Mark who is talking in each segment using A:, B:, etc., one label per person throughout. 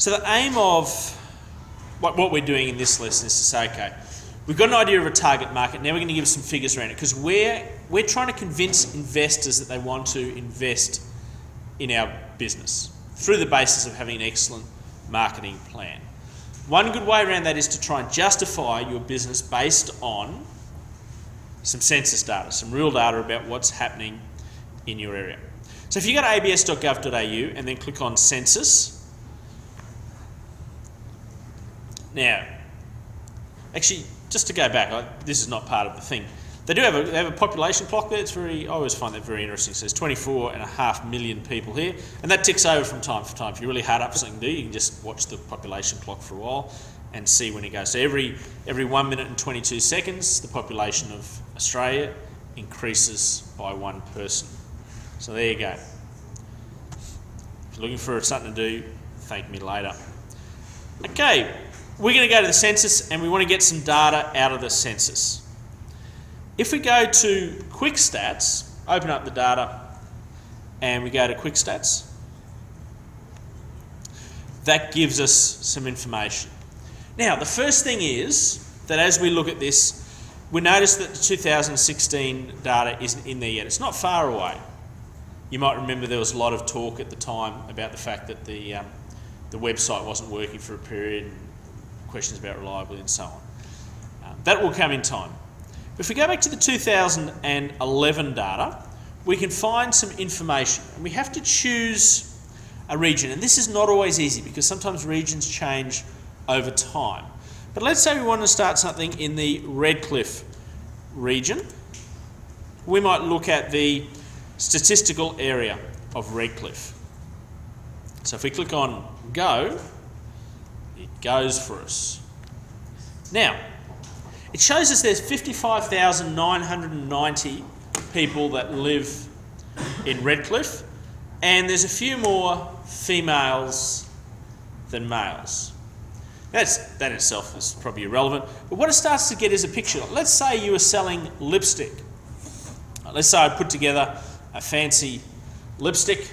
A: So the aim of what we're doing in this lesson is to say, okay, we've got an idea of a target market. Now we're going to give some figures around it, because we're trying to convince investors that they want to invest in our business through the basis of having an excellent marketing plan. One good way around that is to try and justify your business based on some census data, some real data about what's happening in your area. So if you go to abs.gov.au and then click on Census. Now, actually, just to go back, this is not part of the thing. They have a population clock there. I always find that very interesting. So there's 24.5 million people here, and that ticks over from time to time. If you're really hard up for something to do, you can just watch the population clock for a while and see when it goes. So every 1 minute and 22 seconds, the population of Australia increases by one person. So there you go. If you're looking for something to do, thank me later. Okay, we're going to go to the census, and we want to get some data out of the census. If we go to Quick Stats, open up the data, and we go to Quick Stats, that gives us some information. Now, the first thing is that as we look at this, we notice that the 2016 data isn't in there yet. It's not far away. You might remember there was a lot of talk at the time about the fact that the website wasn't working for a period, and questions about reliability and so on. That will come in time. But if we go back to the 2011 data, we can find some information, and we have to choose a region. And this is not always easy, because sometimes regions change over time. But let's say we want to start something in the Redcliffe region. We might look at the statistical area of Redcliffe. So if we click on Go, it goes for us. Now, it shows us there's 55,990 people that live in Redcliffe, and there's a few more females than males. That in itself is probably irrelevant, but what it starts to get is a picture. Let's say you were selling lipstick. Let's say I put together a fancy lipstick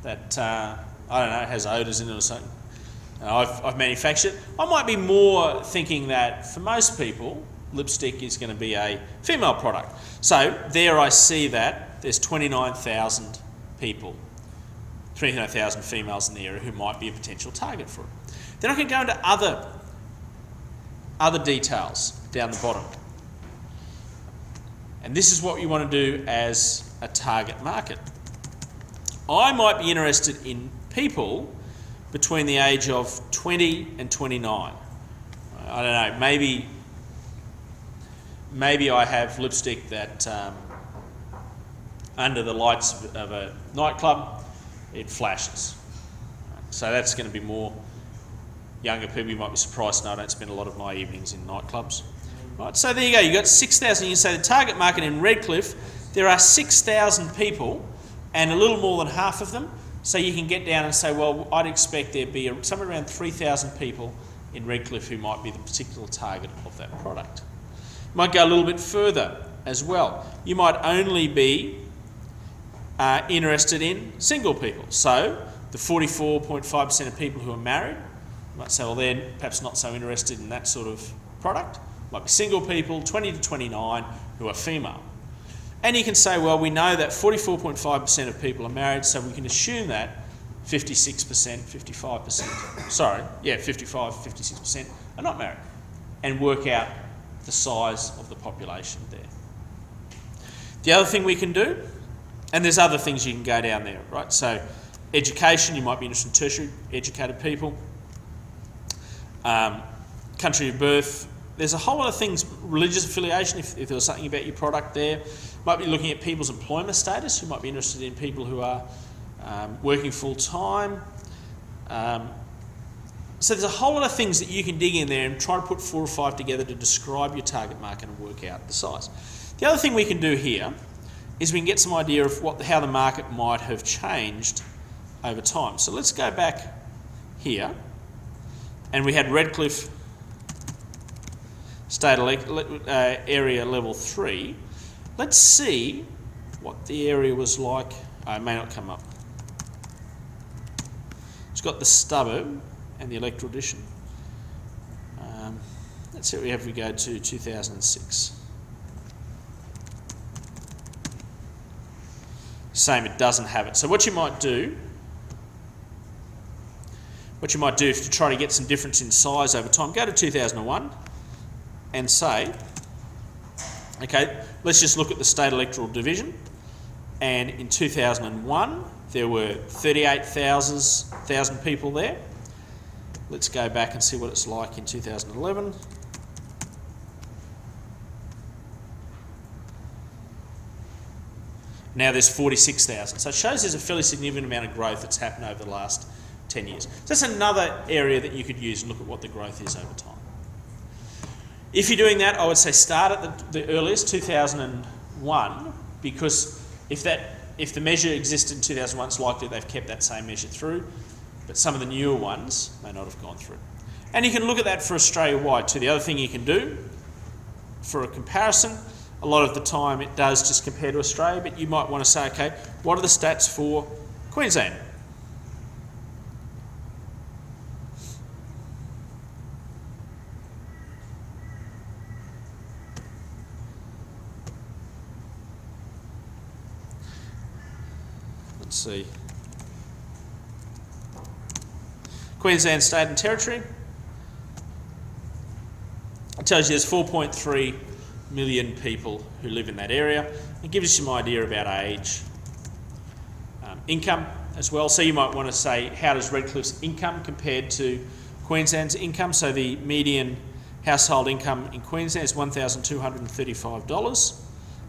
A: that, I don't know, has odours in it or something. I've manufactured. I might be more thinking that for most people, lipstick is going to be a female product. So there I see that there's 29,000 people, 29,000 females in the area who might be a potential target for it. Then I can go into other details down the bottom. And this is what you want to do as a target market. I might be interested in people between the age of 20 and 29. I don't know, maybe I have lipstick that under the lights of a nightclub, it flashes. So that's going to be more younger people. You might be surprised to know I don't spend a lot of my evenings in nightclubs. Right, so there you go, you've got 6,000. You can say the target market in Redcliffe, there are 6,000 people, and a little more than half of them. So you can get down and say, well, I'd expect there'd be somewhere around 3,000 people in Redcliffe who might be the particular target of that product. You might go a little bit further as well. You might only be interested in single people. So the 44.5% of people who are married, you might say, well, they're perhaps not so interested in that sort of product. Might be single people, 20 to 29, who are female. And you can say, well, we know that 44.5% of people are married, so we can assume that 56% are not married, and work out the size of the population there. The other thing we can do, and there's other things you can go down there, right? So education, you might be interested in tertiary educated people. Country of birth, there's a whole lot of things. Religious affiliation, if there was something about your product there. Might be looking at people's employment status. You might be interested in people who are working full time. So there's a whole lot of things that you can dig in there and try to put 4 or 5 together to describe your target market and work out the size. The other thing we can do here is we can get some idea of how the market might have changed over time. So let's go back here, and we had Redcliffe State area level 3. Let's see what the area was like. It may not come up. It's got the suburb and the electoral edition. Let's see what we have if we go to 2006. Same, it doesn't have it. So what you might do if you try to get some difference in size over time, go to 2001 and say, okay, let's just look at the state electoral division. And in 2001, there were 38,000 people there. Let's go back and see what it's like in 2011. Now there's 46,000. So it shows there's a fairly significant amount of growth that's happened over the last 10 years. So that's another area that you could use and look at what the growth is over time. If you're doing that, I would say start at the earliest, 2001, because if the measure existed in 2001, it's likely they've kept that same measure through, but some of the newer ones may not have gone through. And you can look at that for Australia-wide too. The other thing you can do for a comparison, a lot of the time it does just compare to Australia, but you might want to say, okay, what are the stats for Queensland? Let's see. Queensland State and Territory. It tells you there's 4.3 million people who live in that area. It gives you some idea about age, income as well. So you might want to say, how does Redcliffe's income compared to Queensland's income? So the median household income in Queensland is $1,235.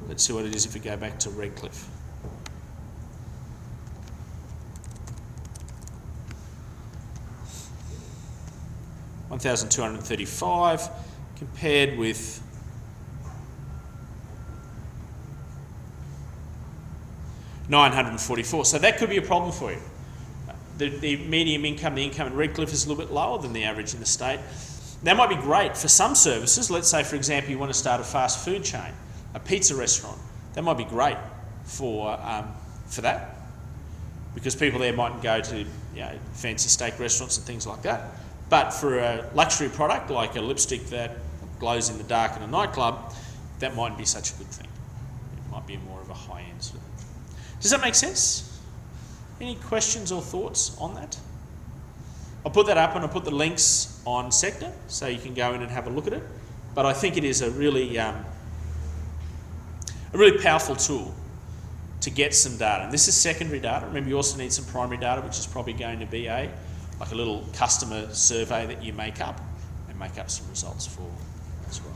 A: Let's see what it is if we go back to Redcliffe. $1,235 compared with $944. So that could be a problem for you. The median income, the income in Redcliffe is a little bit lower than the average in the state. That might be great for some services. Let's say, for example, you want to start a fast food chain, a pizza restaurant. That might be great for that, because people there mightn't go to fancy steak restaurants and things like that. But for a luxury product like a lipstick that glows in the dark in a nightclub, that mightn't be such a good thing. It might be more of a high-end sort of. Does that make sense? Any questions or thoughts on that? I'll put that up and I'll put the links on Sector so you can go in and have a look at it. But I think it is a really powerful tool to get some data. And this is secondary data. Remember, you also need some primary data, which is probably going to be like a little customer survey that you make up and make up some results for as well.